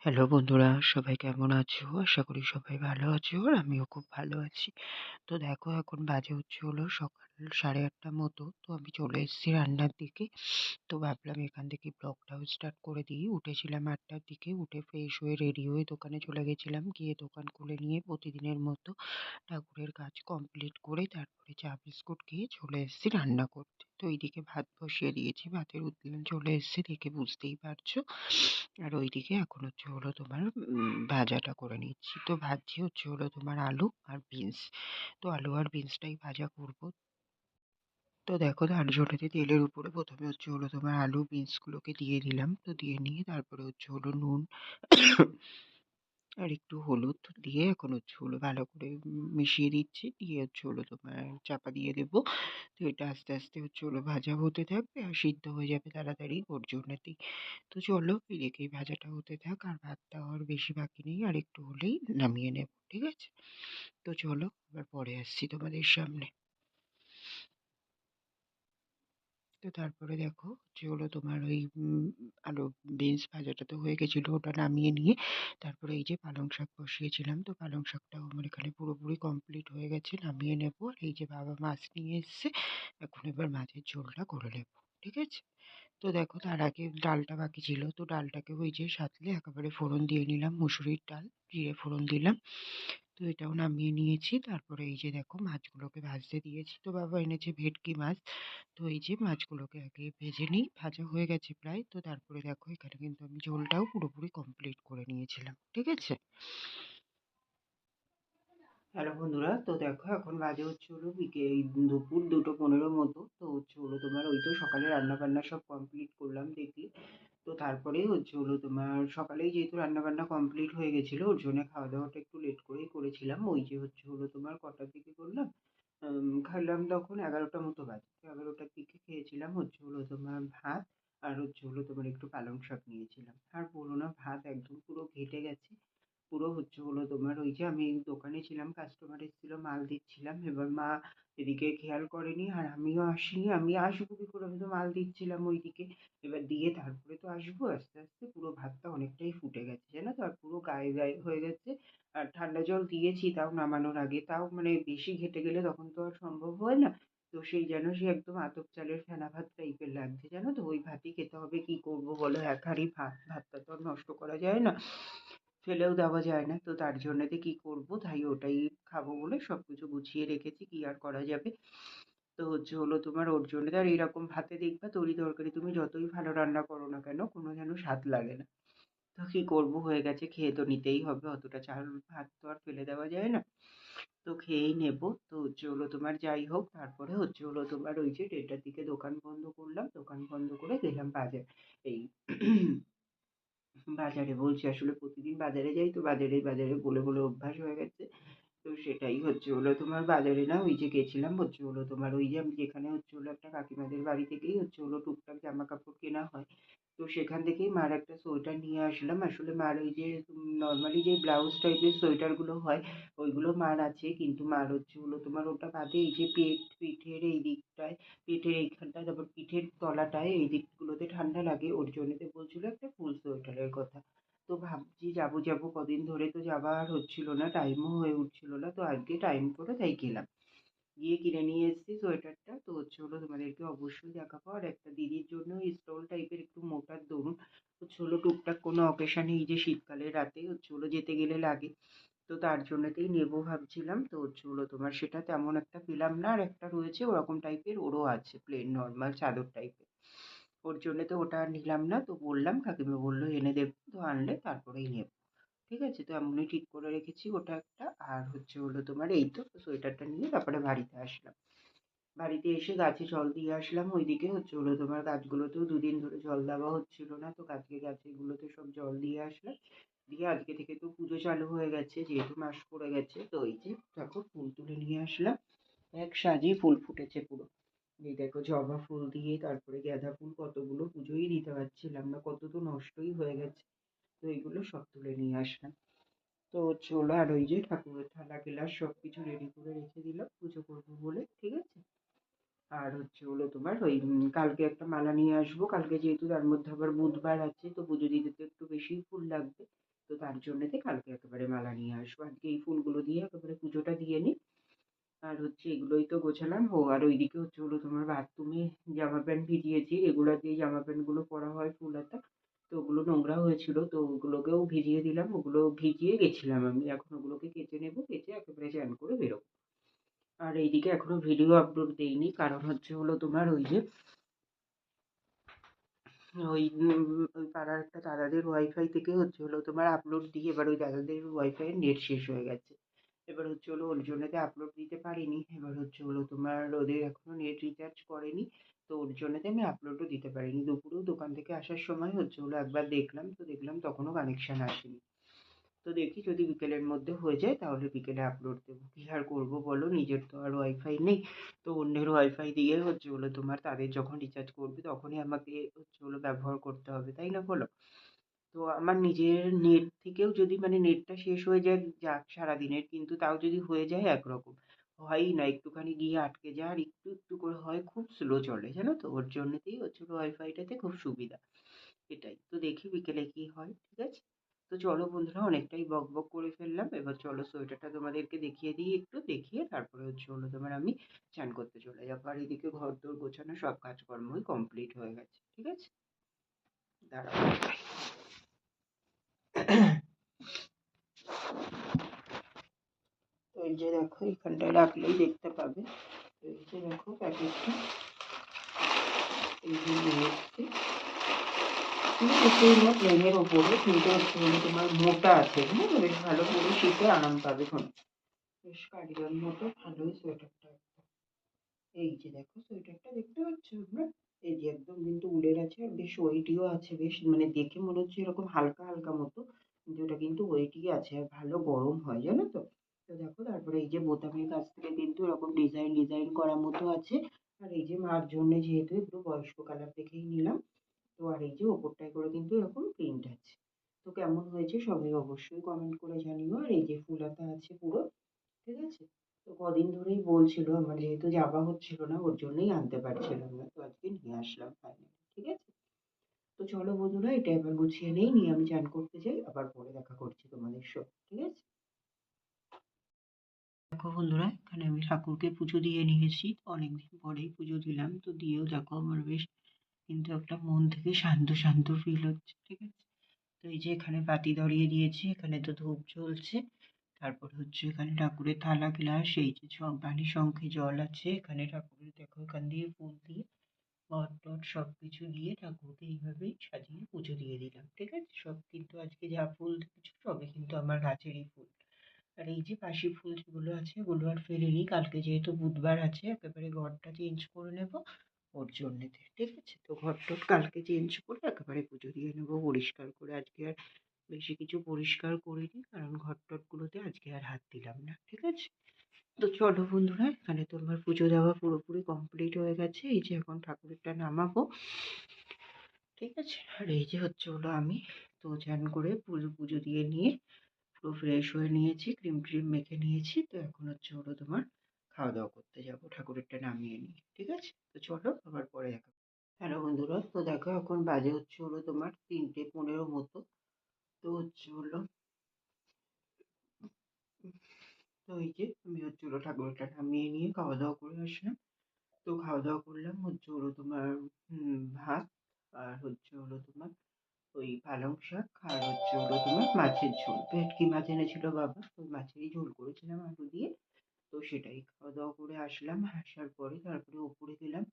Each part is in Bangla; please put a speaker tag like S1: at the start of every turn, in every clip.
S1: হ্যালো বন্ধুরা, সবাই কেমন আছো? আশা করি সবাই ভালো আছো আর আমিও খুব ভালো আছি। তো দেখো এখন বাজে হলো সকাল 8:30টার মতো। তো আমি চলে এসেছি রান্নার দিকে। তো ভাবলাম এখান থেকে ব্লগটাও স্টার্ট করে দিই। উঠেছিলাম 8টার দিকে, উঠে ফ্রেশ হয়ে রেডি হয়ে দোকানে চলে গেছিলাম। গিয়ে দোকান খুলে নিয়ে প্রতিদিনের মতো ঠাকুরের কাজ কমপ্লিট করে তারপরে চা বিস্কুট খেয়ে চলে এসেছি রান্না করতে। তো এইদিকে ভাত বসিয়ে দিয়েছি, ভাতের উত্তোলন চলে এসেছে দেখে বুঝতেই পারছো। আর ওইদিকে এখন তোমার ভাজাটা করে নিচ্ছি। তো ভাজছি তোমার আলু আর বিনস। তো আলু আর বিনসটাই ভাজা করব। তো দেখো ঝাড়ঝোড়াতে তেলের উপরে প্রথমে তোমার আলু বিনস গুলোকে দিয়ে দিলাম। তো দিয়ে নিয়ে তারপরে নুন আর একটু হলুদ দিয়ে এখন ভালো করে মিশিয়ে দিচ্ছি। দিয়ে তোমার চাপা দিয়ে দেবো। তো এটা আস্তে আস্তে ভাজা হতে থাকবে আর সিদ্ধ হয়ে যাবে তাড়াতাড়ি ওর জন্যতেই। তো চলো এদিকে ভাজাটা হতে থাক, আর ভাতটা আর বেশি বাকি নেই, আর একটু হলেই নামিয়ে নেব, ঠিক আছে? তো চলো আবার পরে আসছি তোমাদের সামনে। তো তারপরে দেখো তোমার ওই আলু বিনস ভাজাটা তো হয়ে গেছিলো, ওটা নামিয়ে নিয়ে তারপরে এই যে পালং শাক বসিয়েছিলাম। তো পালং শাকটাও আমার এখানে পুরোপুরি কমপ্লিট হয়ে গেছে, নামিয়ে নেবো। আর এই যে বাবা মাছ নিয়ে এসছে, এখন এবার মাছের ঝোলটা করে নেবো, ঠিক আছে? তো দেখো তার আগে ডালটা বাকি ছিল, তো ডালটাকে ওই যে সাঁতলে একেবারে ফোড়ন দিয়ে নিলাম, মুসুরির ডাল জিরে ফোড়ন দিলাম। তো এটাও নামিয়ে নিয়েছি। তারপরে এই যে দেখো মাছগুলোকে ভাজতে দিয়েছি। তো বাবা এনেছে ভেটকি মাছ। তো এই যে মাছগুলোকে আগে ভেজে নিই, ভাজা হয়ে গেছে প্রায়। তো তারপরে দেখো এখানে কিন্তু আমি ঝোলটাও পুরোপুরি কমপ্লিট করে নিয়েছিলাম, ঠিক আছে? হ্যালো বন্ধুরা, তো দেখো এখন বাজে দুপুর 2:15 মতো। তো তোমার ওই তো সকালে রান্না বান্না সব কমপ্লিট করলাম দেখি। তো তারপরে তোমার সকালেই যেহেতু রান্না বান্না কমপ্লিট হয়ে গেছিল, ওর জন্য খাওয়া দাওয়াটা একটু লেট করেই করেছিলাম। ওই যে তোমার কটার দিকে করলাম, খেলাম তখন 11টা মতো বাজে। তো 11টার দিকে খেয়েছিলাম তোমার ভাত, আর তোমার একটু পালং শাক নিয়েছিলাম। আর বলো না, ভাত একদম পুরো ঘেটে গেছে। পুরো তোমার ওই যে আমি দোকানে ছিলাম, কাস্টমার এসেছিল, মাল দিচ্ছিলাম। এবার মা এদিকে খেয়াল করেনি আর আমিও আসিনি। আমি আসবো কি করে, আমি তো মাল দিচ্ছিলাম ওইদিকে। এবার দিয়ে তারপরে তো আসবো, আস্তে আস্তে পুরো ভাতটা অনেকটাই ফুটে গেছে জানো তো, আর পুরো গায়ে গায়ে হয়ে গেছে। আর ঠান্ডা জল দিয়েছি তাও নামানোর আগে, তাও মানে বেশি ঘেটে গেলে তখন তো আর সম্ভব হয় না। তো সেই যেন সে একদম আতপ চালের ফেনা ভাত টাইপের লাগছে জানো তো। ওই ভাতই খেতে হবে, কি করবো বলো, এক হাঁড়ি ভাত, ভাতটা তো আর নষ্ট করা যায় না, ফেলেও দেওয়া যায় না। তো তার জন্যতে কি করব, তাই ওটাই খাবো বলে সবকিছু গুছিয়ে রেখেছি, কি আর করা যাবে। তো তোমার ওর জন্য আর এরকম ভাতে দেখবা তরি তরকারি তুমি যতই ভালো রান্না করো না কেন, কোনো যেন স্বাদ লাগে না। তো কি করব, হয়ে গেছে, খেয়ে তো নিতেই হবে, অতটা চাল ভাত তো আর ফেলে দেওয়া যায় না। তো খেয়েই নেব। তো তোমার যাই হোক, তারপরে তোমার ওই যে 1:30টার দিকে দোকান বন্ধ করলাম, দোকান বন্ধ করে গেলাম বাজার। এই বাজারে বলছি, আসলে প্রতিদিন বাজারে যাই তো, বাজারে বাজারে বলে বলে অভ্যাস হয়ে গেছে। তো সেটাই তোমার বাজারে না, ওই যে গেছিলাম তোমার ওই যে আমি যেখানে একটা কাকিমাদের বাড়ি থেকেই টুকটাক জামা কাপড় কেনা হয়। তো সেখান থেকেই মার একটা সোয়েটার নিয়ে আসলাম। আসলে মার ওই যে নর্মালি যে ব্লাউজ টাইপের সোয়েটার গুলো হয়, ওইগুলো মার আছে, কিন্তু মার তোমার ওটা বাদে এই যে পিঠের এই দিকটায়, পিঠের এইখানটায়, তারপর পিঠের তলাটায় এই দিকগুলোতে ঠান্ডা লাগে, ওর জন্যতে বলছিল একটা ফুল সোয়েটারের কথা। তো ভাবছি যাবো যাবো কদিন ধরে, তো যাওয়া আর হচ্ছিল না, টাইমও হয়ে উঠছিল না। তো আজকে টাইম করে তাই গেলাম, গিয়ে কিনে নিয়ে এসেছি সোয়েটারটা। তো তোমাদেরকে অবশ্যই দেখাবো। আর একটা দিদির জন্য স্টোল টাইপের একটু মোটার দরুন টুকটাক কোনো অকেশানে এই যে শীতকালের রাতে যেতে গেলে লাগে, তো তার জন্যতেই নেবো ভাবছিলাম। তো তোমার সেটা তেমন একটা পেলাম না, আর একটা রয়েছে ওরকম টাইপের, ওরও আছে প্লেন নর্মাল চাদর টাইপের, ওর জন্য তো ওটা আর নিলাম না। তো বললাম, কাকিমা বললো এনে দেবো, তো আনলে তারপরেই নেবো, ঠিক আছে? তো এমনই ঠিক করে রেখেছি ওটা একটা। আর তোমার এই তো সোয়েটারটা নিয়ে তারপরে বাড়িতে আসলাম। বাড়িতে এসে গাছে জল দিয়ে আসলাম। ওইদিকে তোমার গাছগুলোতেও 2 দিন ধরে জল দেওয়া হচ্ছিল না, তো গাছগুলোতে সব জল দিয়ে আসলাম। দিয়ে আজকে থেকে তো পুজো চালু হয়ে গেছে, যেহেতু মাস পড়ে গেছে। তো এই যে দেখো ফুল তুলে নিয়ে আসলাম, এক সাজি ফুল ফুটেছে পুরো। এই দেখো জবা ফুল দিয়ে, তারপরে গাঁদা ফুল, কতগুলো পুজোই দিতে পারছিলাম না, কত তো নষ্টই হয়ে গেছে। তো এগুলো সব তুলে নিয়ে আসলাম। তো আর ওই যে ঠাকুরের থালা গ্লাস সবকিছু রেডি করে রেখে দিলাম পুজো করবো বলে, ঠিক আছে? আর তোমার ওই কালকে একটা মালা নিয়ে আসবো। কালকে যেহেতু তার মধ্যে আবার বুধবার আছে, তো পুজো দিতে তো একটু বেশি ফুল লাগবে। তার জন্যেতে কালকে একেবারে মালা নিয়ে আসবো। আজকে এই ফুলগুলো দিয়ে একেবারে পুজোটা দিয়ে নিই। আর হচ্ছে এগুলোই তো গোছালাম। আর ওইদিকে হচ্ছে হলো তোমার বাথরুমে জামা প্যান্ট ভিজিয়েছি, রেগুলার যেই জামা প্যান্টগুলো পরা হয় ফুল হাতা, তো ওগুলো নোংরা হয়েছিল, তো ওগুলোকেও ভিজিয়ে দিলাম। ওগুলো ভিজিয়ে গেছিলাম আমি, এখন ওগুলোকে কেচে নেবো, কেচে একেবারে চান করে বেরোবো। আর এইদিকে এখনো ভিডিও আপলোড দেইনি, কারণ হচ্ছে হলো তোমার ওই যে ওই পাড়ার একটা দাদাদের ওয়াইফাই থেকে হচ্ছে হলো তোমার আপলোড দিয়ে, এবার ওই দাদাদের ওয়াইফাইয়ের নেট শেষ হয়ে গেছে। এবার হচ্ছে হলো ওর জন্যতে আপলোড দিতে পারিনি। এবার হচ্ছে হলো তোমার ওদের এখনো নেট রিচার্জ করেনি, তো ওর জন্যতে আমি আপলোডও দিতে পারিনি। দুপুরেও দোকান থেকে আসার সময় হচ্ছে হলো একবার দেখলাম, তো দেখলাম তখনও কানেকশন আসেনি। তো দেখি যদি বিকেলের মধ্যে হয়ে যায় তাহলে বিকেলে আপলোড দেবো। কী আর করবো বলো, নিজের তো আর ওয়াইফাই নেই, তো অন্যের ওয়াইফাই দিয়ে হচ্ছে হলো তোমার তাদের যখন রিচার্জ করবে তখনই আমাকে হচ্ছে হলো ব্যবহার করতে হবে, তাই না বলো? তো আমার নিজের নেট থেকেও যদি মানে নেটটা শেষ হয়ে যায় যাক সারাদিনের, কিন্তু তাও যদি হয়ে যায় একরকম হয়ই না, একটুখানি গিয়ে আটকে যায় আর একটু একটু করে হয়, খুব স্লো চলে জানো তো। ওর জন্যতেই হচ্ছে ওয়াইফাইটাতে খুব সুবিধা, এটাই তো। দেখি বিকেলে কি হয়, ঠিক আছে? তো চলো বন্ধুরা, অনেকটাই বক বক করে ফেললাম, এবার চলো সোয়েটারটা তোমাদেরকে দেখিয়ে দিই, একটু দেখিয়ে তারপরে হচ্ছে হলো তোমার আমি চান করতে চলে যাবো। আর এদিকে ঘর দোর গোছানো সব কাজকর্মই কমপ্লিট হয়ে গেছে, ঠিক আছে? দাঁড়াও। তো এই যে দেখো, এখানটায় রাখলেই দেখতে পাবে। তো এই যে দেখো প্যাকেটটা, এই যে নিয়ে এসছি। কিছুই না, প্লেনের ওপরে, কিন্তু হচ্ছে হলো তোমার মোটা আছে, হ্যাঁ, বেশ ভালো করে শীতে আরাম পাবে এখন। বেশ কার্ডিগান মতো ভালোই সোয়েটারটা। এই যে দেখো সোয়েটারটা দেখতে পাচ্ছ তোমরা? এই যে একদম কিন্তু উলের আছে, আর বেশ ওয়েটিও আছে, বেশ মানে দেখে মনে হচ্ছে এরকম হালকা হালকা মতো, কিন্তু ওটা কিন্তু ওয়েটই আছে আর ভালো গরম হয় জানো তো। তো দেখো তারপরে এই যে বোতামের কাছ থেকে কিন্তু এরকম ডিজাইন ডিজাইন করার মতো আছে। আর এই যে মার জন্য যেহেতু একটু বয়স্ক কালার দেখেই নিলাম। তো আর এই যে ওপরটায় করে কিন্তু এরকম প্রিন্ট আছে। তো কেমন হয়েছে সবাই অবশ্যই কমেন্ট করে জানিও। আর এই যে ফুল হাতা আছে পুরো, ঠিক আছে? তো কদিন ধরেই বলছিল, আমার যেহেতু যাওয়া হচ্ছিল না ওর জন্যই আনতে পারছিলাম না, তো আজকে নিয়ে আসলাম ফাইনালি, ঠিক আছে? তো চলো বন্ধুরা, এটা এবার গুছিয়ে নেই, নিয়ে আমি চান করতে যাই, আবার পরে দেখা করছি তোমাদের সাথে, ঠিক আছে? দেখো বন্ধুরা, এখানে আমি ঠাকুরকে পুজো দিয়ে নিয়েছি, অনেকদিন পরেই পুজো দিলাম, তো দিয়েও দেখো আমার বেশ কিন্তু একটা মন থেকে শান্ত শান্ত ফিল হচ্ছে, ঠিক আছে? তো এই যে এখানে বাতি ধরিয়ে দিয়েছি, এখানে তো ধূপ জ্বলছে। তারপর হচ্ছে এখানে ঠাকুরের থালা গ্লাস, এই যে পানি শঙ্খে জল আছে, এখানে ঠাকুরের দেখো এখান দিয়ে ফুল দিয়ে ঘট টট সব কিছু দিয়ে ঠাকুরকে এইভাবেই সাজিয়ে পুজো দিয়ে দিলাম, ঠিক আছে? সব কিন্তু আজকে যা ফুল দেখেছো সবই কিন্তু আমার গাছেরই ফুল। আর এই যে বাসি ফুল যেগুলো আছে ওগুলো আর ফেলিনি, কালকে যেহেতু বুধবার আছে একেবারে ঘরটা চেঞ্জ করে নেব ওর জন্যেতে, ঠিক আছে? তো ঘর টর কালকে চেঞ্জ করে একেবারে পুজো দিয়ে নেবো পরিষ্কার করে। আজকে আর বেশি কিছু পরিষ্কার করিনি, কারণ ঘর টরগুলোতে আজকে আর হাত দিলাম না, ঠিক আছে? তো চলো বন্ধুরা, এখানে তো আমার পুজো দেওয়া পুরোপুরি কমপ্লিট হয়ে গেছে। এই যে এখন ঠাকুরটা নামাবো, ঠিক আছে? আর এই যে হচ্ছে হলো আমি তো চান করে পুজো পুজো দিয়ে নিয়ে পুরো ফ্রেশ হয়ে নিয়েছি, ক্রিম ট্রিম মেখে নিয়েছি। তো এখন হচ্ছে হলো তোমার খাওয়া দাওয়া করতে যাবো ঠাকুরেরটা নামিয়ে নিয়ে, ঠিক আছে? তো চলো আবার পরে দেখা। হ্যালো বন্ধুরা, তো দেখো এখন বাজে হচ্ছে হলো তোমার 3:15 মতো। তো হচ্ছে হলো তো এই যে আমি হচ্ছে হলো ঠাকুরটা নামিয়ে নিয়ে খাওয়া দাওয়া করে আসলাম। তো খাওয়া দাওয়া করলাম হচ্ছে হলো তোমার ভাত, আর হচ্ছে হলো তোমার ওই পালং শাক, আর হচ্ছে হলো তোমার মাছের ঝোল, ভেটকি মাছ এনেছিল বাবা, ওই মাছেরই ঝোল করেছিলাম আলু দিয়ে। তো সেটাই খাওয়া দাওয়া করে আসলাম, আসার পরে তারপরে উপরে গেলাম।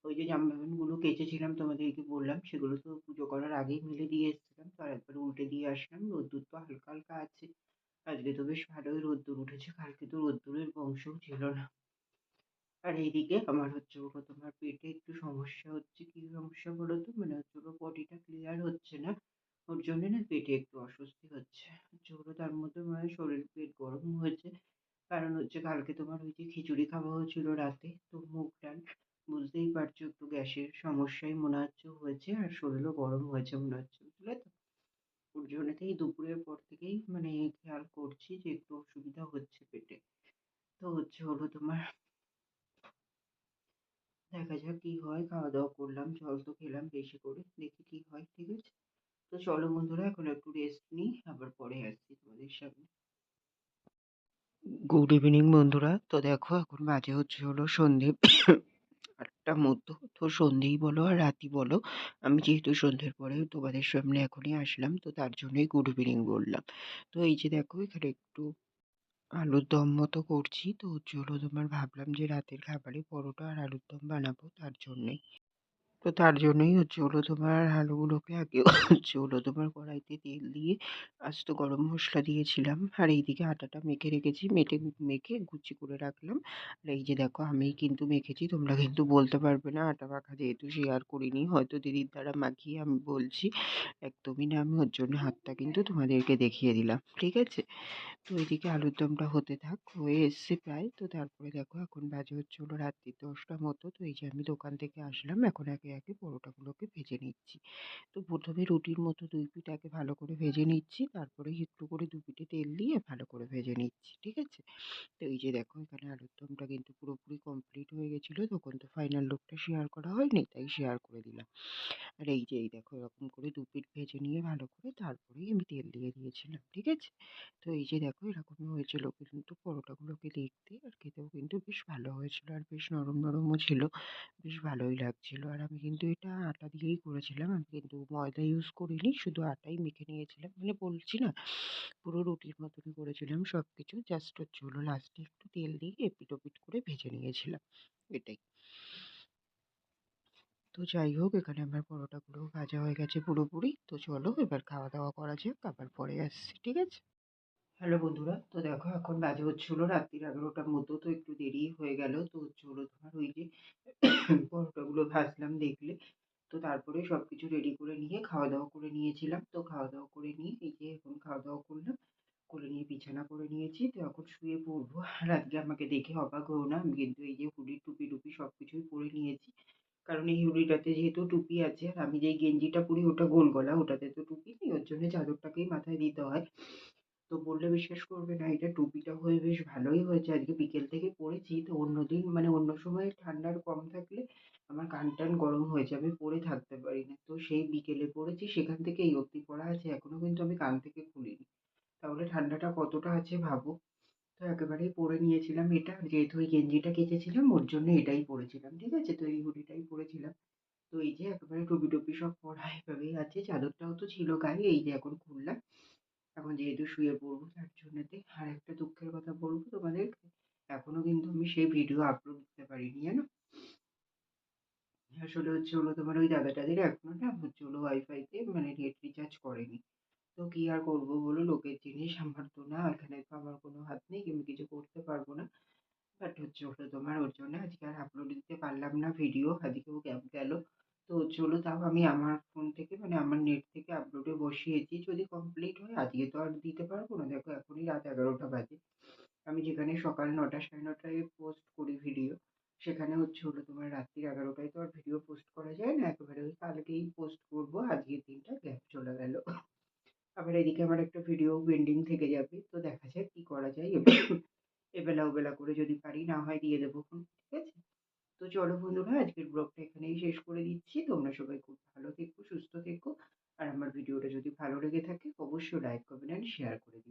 S1: ওই যে জামা প্যান্টগুলো কেচেছিলাম তোমাদেরকে বললাম, সেগুলো তো পুজো করার আগেই মেলে দিয়ে এসেছিলাম, তো আর একবার উল্টে দিয়ে আসলাম। রোদ্দুর তো হালকা হালকা আছে, আজকে তো বেশ ভালোই রোদ্দুর উঠেছে, কালকে তো রোদ্দুরের বংশও ছিল না। আর এইদিকে আমার হচ্ছে হলো তোমার পেটে একটু সমস্যা হচ্ছে, কি সমস্যা বলো তো, মানে হচ্ছে হলো বডিটা ক্লিয়ার হচ্ছে না, ওর জন্য না পেটে একটু অস্বস্তি হচ্ছে। হচ্ছে হলো তার মধ্যে মানে শরীর পেট গরম হয়েছে, কারণ হচ্ছে কালকে তোমার ওই যে খিচুড়ি খাওয়া হয়েছিল রাতে, তো মুগ ডাল, বুঝতেই পারছো একটু গ্যাসের সমস্যাই মনে হচ্ছে হয়েছে, আর শরীরও গরম হয়েছে মনে হচ্ছে, বুঝলে তো। ওর জন্যতেই দুপুরের পর থেকেই মানে খেয়াল করছি যে একটু অসুবিধা হচ্ছে পেটে। তো হচ্ছে হলো তোমার দেখা যাক কি হয়, খাওয়া দাওয়া করলাম, জল তো খেলাম বেশি করে, দেখি কি হয়, ঠিক আছে? তো চলো বন্ধুরা এখন একটু রেস্ট নিই, আবার পরে আসছি তোমাদের সামনে। গুড ইভিনিং বন্ধুরা। তো দেখো এখন বাজে হচ্ছে হলো সন্ধে ৮টার মতো। তো সন্ধেই বলো আর রাতই বলো, আমি যেহেতু সন্ধ্যের পরে তোমাদের সামনে এখনই আসলাম, তো তার জন্যই গুড ইভিনিং বললাম। তো এই যে দেখো এখানে একটু আলুর দম মতো করছি, তো হচ্ছে হলো তোমার ভাবলাম যে রাতের খাবারে পরোটা আর আলুর দম বানাবো, তার জন্যই। তো তার জন্যই হচ্ছে হলো তোমার আলুগুলোকে আগে হচ্ছে হলো তোমার কড়াইতে তেল দিয়ে আস্ত গরম মশলা দিয়েছিলাম, আর এইদিকে আটাটা মেখে রেখেছি, মেখে গুছি করে রাখলাম। আর এই যে দেখো আমি কিন্তু মেখেছি, তোমরা কিন্তু বলতে পারবে না আটা মাখা যেহেতু শেয়ার করিনি, হয়তো দিদির দ্বারা মাখিয়ে আমি বলছি, একদমই না। আমি ওর জন্য হাতটা কিন্তু তোমাদেরকে দেখিয়ে দিলাম, ঠিক আছে। তো এদিকে আলুর দমটা হতে থাক, হয়ে এসছে প্রায়। তো তারপরে দেখো এখন বাজে হচ্ছে হলো রাত্রি 10টা মতো। তো এই যে আমি দোকান থেকে আসলাম, এখন একে একে পরোটাগুলোকে ভেজে নিচ্ছি। তো প্রথমে রুটির মতো দুই পিঠ আগে ভালো করে ভেজে নিচ্ছি, তারপরে একটু করে দু পিঠে তেল দিয়ে ভালো করে ভেজে নিচ্ছি, ঠিক আছে। তো এই যে দেখো এখানে আলুর দমটা কিন্তু পুরোপুরি কমপ্লিট হয়ে গেছিলো, তখন তো ফাইনাল লুকটা শেয়ার করা হয়নি, তাই শেয়ার করে দিলাম। আর এই যে এই দেখো এরকম করে দু পিঠ ভেজে নিয়ে ভালো করে তারপরেই আমি তেল দিয়ে দিয়েছিলাম, ঠিক আছে। তো এই যে দেখো এরকমই হয়েছিল কিন্তু পরোটাগুলোকে দেখতে আর খেতেও কিন্তু বেশ ভালো হয়েছিল, আর বেশ নরম নরমও ছিল, বেশ ভালোই লাগছিল। আর আমি কিন্তু এটা আটা দিয়েই করেছিলাম, আমি কিন্তু ময়দা ইউজ করিনি, শুধু আটাই মেখে নিয়েছিলাম, মানে বলছি না পুরো রুটির মতনই করেছিলাম সব কিছু, জাস্ট হচ্ছে হলো লাস্টে একটু তেল দিয়ে এপিট ওপিট করে ভেজে নিয়েছিলাম, এটাই। তো যাই হোক এখানে আমার পরোটাগুলো ভাজা হয়ে গেছে পুরোপুরি। তো চলো এবার খাওয়া দাওয়া করা যাক, আবার পরে আসছি, ঠিক আছে। হ্যালো বন্ধুরা, তো দেখো এখন বাজে হচ্ছে হলো রাত্রির 11টার মতো, তো একটু দেরি হয়ে গেল। তো হচ্ছে হলো তোমার ওই যে পরোটাগুলো ভাজলাম দেখলে। তো তারপরে সব কিছু রেডি করে নিয়ে খাওয়া দাওয়া করে নিয়েছিলাম। তো খাওয়া দাওয়া করে নিয়ে এই যে এখন খাওয়া দাওয়া করলাম, করে নিয়ে বিছানা করে নিয়েছি। তো এখন শুয়ে পড়বো। আর আজকে আমাকে দেখে অবাক হও না, আমি কিন্তু এই যে হুডি টুপি টুপি সব কিছুই পরে নিয়েছি। কারণ এই হুডিটাতে যেহেতু টুপি আছে, আর আমি যেই গেঞ্জিটা পরি ওটা গোল গলা, ওটাতে তো টুপি নেই, ওর জন্য চাদরটাকেই মাথায় দিতে হয়। তো বললে বিশ্বাস করবে না, এটা টুপিটা হয়ে বেশ ভালোই হয়েছে, আজকে বিকেল থেকে পরেছি। তো অন্যদিন মানে অন্য সময় ঠান্ডার কম থাকলে আমার কান টান গরম হয়ে যাবে, পরে থাকতে পারি না। তো সেই বিকেলে পরেছি, সেখান থেকে এই অবধি পরা আছে, এখনো কিন্তু আমি কান থেকে খুলিনি। তাহলে ঠান্ডাটা কতটা আছে ভাবো। তো একেবারেই পরে নিয়েছিলাম এটা, যেহেতু ওই গেঞ্জিটা কেচেছিলাম ওর জন্য এটাই পরেছিলাম, ঠিক আছে। তো এই হুডিটাই পরেছিলাম। তো এই যে একেবারে টুপি টুপি সব পরা এভাবেই আছে, চাদরটাও তো ছিল গায়ে, এই যে এখন খুললাম। এখন যেহেতু শুয়ে পড়বো তার জন্যতে। আর একটা দুঃখের কথা বলবো তোমাদেরকে, এখনো কিন্তু আমি সেই ভিডিও আপলোড দিতে পারিনি জানো। আসলে হচ্ছে হলো তোমার ওই দাদাটাদের এখনো না হচ্ছে হলো ওয়াইফাইতে মানে নেট রিচার্জ করেনি। তো কি আর করবো বলো, লোকের জিনিস আমার তো না, এখানে তো আমার কোনো হাত নেই, আমি কিছু করতে পারবো না। বাট হচ্ছে হলো তোমার ওর জন্য আজকে আর আপলোড দিতে পারলাম না ভিডিও, এদিকেও গ্যাপ গেল। তো হচ্ছে হলো তাও আমি আমার ফোন থেকে মানে আমার নেট থেকে আপলোডে বসিয়েছি, যদি কমপ্লিট হয় আজকে তো আর দিতে পারবো না। দেখো এখনই রাত 11টা বাজে, আমি যেখানে সকাল 9টা 9:30টায় পোস্ট করি ভিডিও, সেখানে হচ্ছে হলো তোমার রাত্রি 11টায় তো আর ভিডিও পোস্ট করা যায় না, একেবারে ওই কালকেই পোস্ট করবো, আজকের দিনটা গ্যাপ চলে গেল। আবার এদিকে আমার একটা ভিডিও পেন্ডিং থেকে যাবে, তো দেখা যাক কি করা যায়। এবেলা ওবেলা করে যদি পারি, না হয় দিয়ে দেবো ফোন, ঠিক আছে। তো চলো বন্ধুরা আজকের ব্লগটা এখানেই শেষ করে দিচ্ছি, তোমরা সবাই খুব ভালো থেকো, সুস্থ থেকো। আর আমার ভিডিওটা যদি ভালো লেগে থাকে অবশ্যই লাইক কমেন্ট অ্যান্ড শেয়ার করে দিও।